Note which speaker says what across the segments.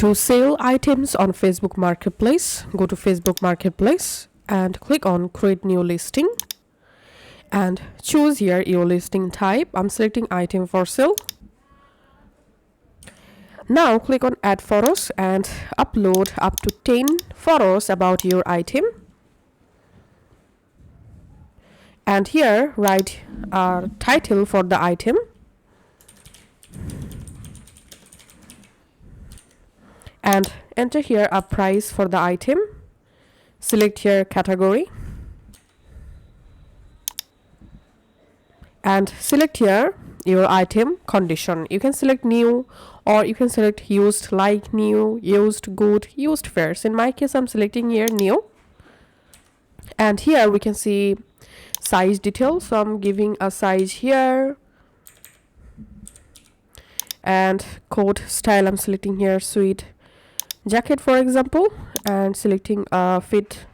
Speaker 1: To sell items on Facebook Marketplace, go to Facebook Marketplace and click on create new listing and choose here your listing type. I'm selecting item for sale. Now click on add photos and upload up to 10 photos about your item. And here write a title for the item. And enter here a price for the item. Select here category. And select here your item condition. You can select new or you can select used, like new, used, good, used, fair. So in my case, I'm selecting here new. And here we can see size details. So I'm giving a size here. And coat style, I'm selecting here sweet jacket, for example, and selecting a fit.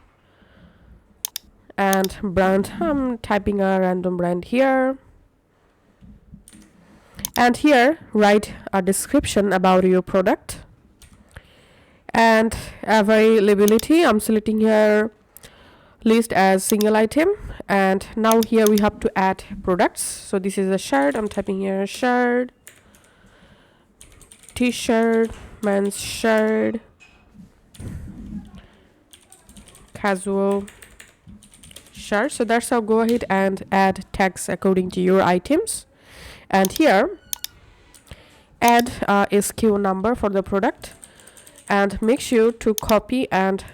Speaker 1: And brand, I'm typing a random brand here. And here write a description about your product. And availability, I'm selecting here list as single item. And now here we have to add products. So this is a shirt, I'm typing here shirt, t-shirt, men's shirt, casual shirt. So that's how go ahead and add tags according to your items. And here add a SKU number for the product and make sure to copy and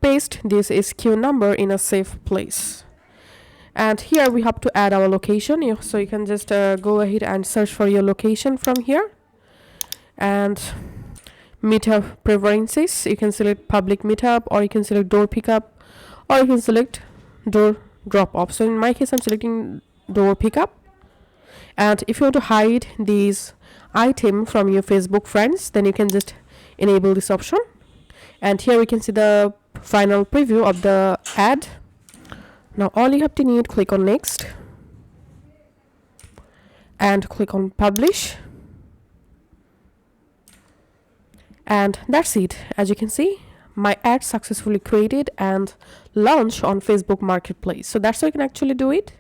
Speaker 1: paste this SKU number in a safe place. And here we have to add our location, so you can just go ahead and search for your location from here. And meetup preferences, you can select public meetup, or you can select door pickup, or you can select door drop off. So in my case, I'm selecting door pickup. And if you want to hide these item from your Facebook friends, then you can just enable this option. And here we can see the final preview of the ad. Now all you have to need, click on next and click on publish. And that's it. As you can see, my ad successfully created and launched on Facebook Marketplace. So that's how you can actually do it.